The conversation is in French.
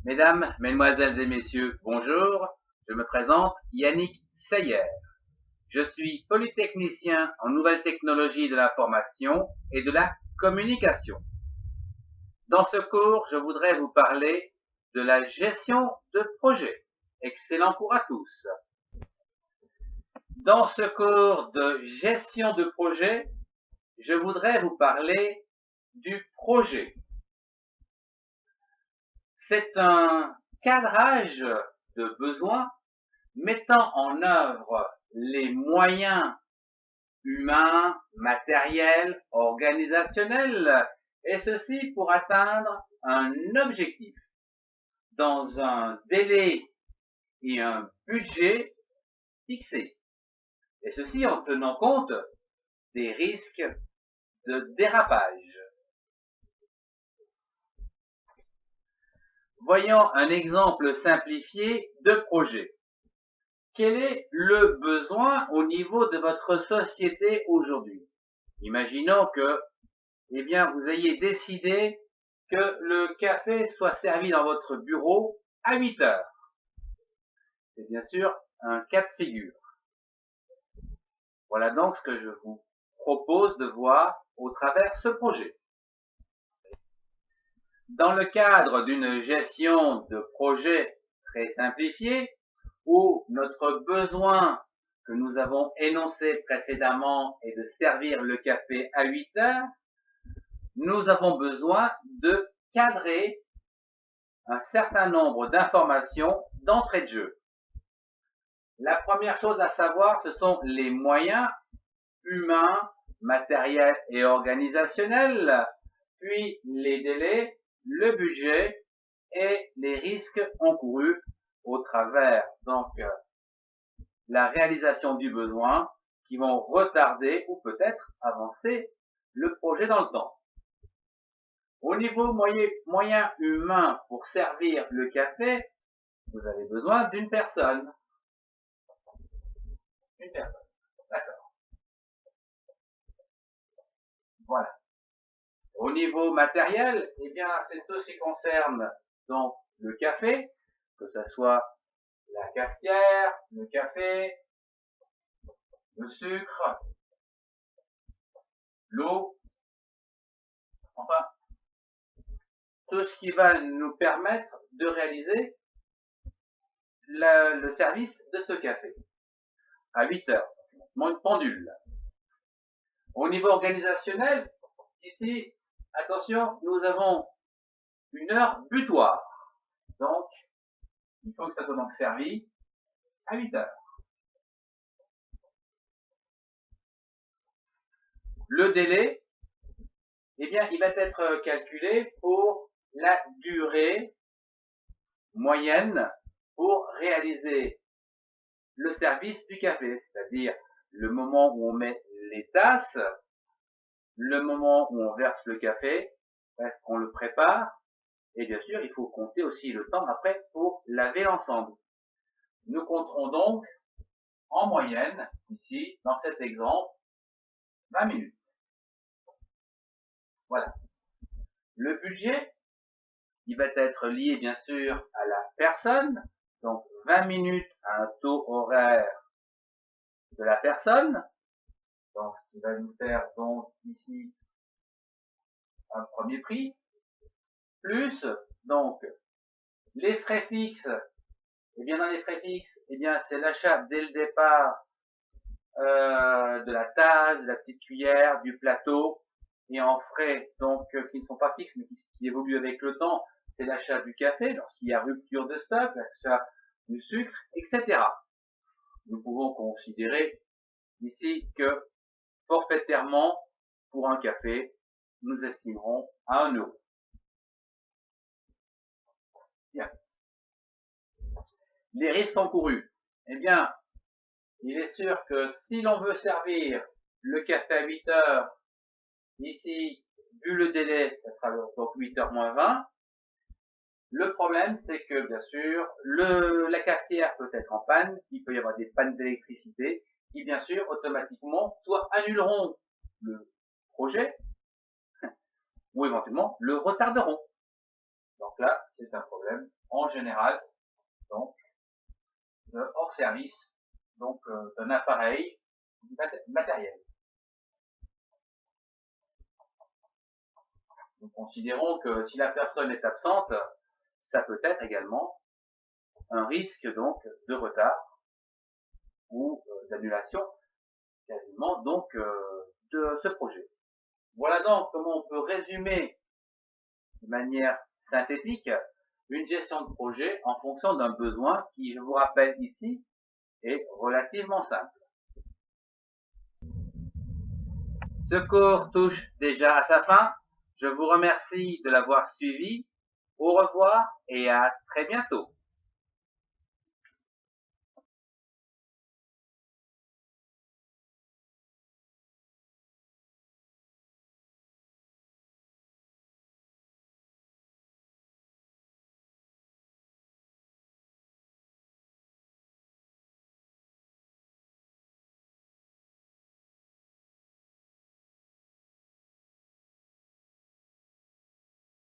Mesdames, Mesdemoiselles et Messieurs, bonjour. Je me présente Yannick Seyer. Je suis polytechnicien en nouvelles technologies de l'information et de la communication. Dans ce cours, je voudrais vous parler de la gestion de projet. Excellent cours à tous. Dans ce cours de gestion de projet, je voudrais vous parler du projet. C'est un cadrage de besoins mettant en œuvre les moyens humains, matériels, organisationnels, et ceci pour atteindre un objectif dans un délai et un budget fixés, et ceci en tenant compte des risques de dérapage. Voyons un exemple simplifié de projet. Quel est le besoin au niveau de votre société aujourd'hui? Imaginons que, vous ayez décidé que le café soit servi dans votre bureau à 8 heures. C'est bien sûr un cas de figure. Voilà donc ce que je vous propose de voir au travers ce projet. Dans le cadre d'une gestion de projet très simplifiée, où notre besoin que nous avons énoncé précédemment est de servir le café à 8 heures, nous avons besoin de cadrer un certain nombre d'informations d'entrée de jeu. La première chose à savoir, ce sont les moyens humains, matériels et organisationnels, puis les délais, le budget et les risques encourus au travers donc la réalisation du besoin qui vont retarder ou peut-être avancer le projet dans le temps. Au niveau moyen humain pour servir le café, vous avez besoin d'une personne. Une personne. D'accord. Voilà. Au niveau matériel, c'est tout ce qui concerne donc le café, que ce soit la cafetière, le café, le sucre, l'eau, enfin, tout ce qui va nous permettre de réaliser le service de ce café à 8 heures, une pendule. Au niveau organisationnel, ici, attention, nous avons une heure butoir. Donc, il faut que ça soit donc servi à 8 heures. Le délai, il va être calculé pour la durée moyenne pour réaliser le service du café, c'est-à-dire le moment où on met les tasses, le moment où on verse le café, qu'on le prépare, et bien sûr, il faut compter aussi le temps après pour laver l'ensemble. Nous compterons donc en moyenne, ici, dans cet exemple, 20 minutes. Voilà. Le budget, il va être lié bien sûr à la personne, donc 20 minutes à un taux horaire de la personne, donc ce qui va nous faire donc ici un premier prix, plus donc les frais fixes, dans les frais fixes, c'est l'achat dès le départ de la tasse, de la petite cuillère, du plateau, et en frais donc qui ne sont pas fixes mais qui évoluent avec le temps, c'est l'achat du café lorsqu'il y a rupture de stock, l'achat du sucre, etc. Nous pouvons considérer ici que forfaitairement pour un café, nous estimerons à 1 euro. Bien. Les risques encourus. Il est sûr que si l'on veut servir le café à 8 heures, ici, vu le délai, ça sera donc 8 heures moins 20. Le problème, c'est que, bien sûr, la cafetière peut être en panne, il peut y avoir des pannes d'électricité, qui, bien sûr, automatiquement, soit annuleront le projet, ou éventuellement le retarderont. Donc là, c'est un problème en général donc hors service donc d'un appareil matériel. Nous considérons que si la personne est absente, ça peut être également un risque donc de retard ou d'annulation quasiment donc de ce projet. Voilà donc comment on peut résumer de manière synthétique une gestion de projet en fonction d'un besoin qui, je vous rappelle ici, est relativement simple. Ce cours touche déjà à sa fin. Je vous remercie de l'avoir suivi. Au revoir et à très bientôt.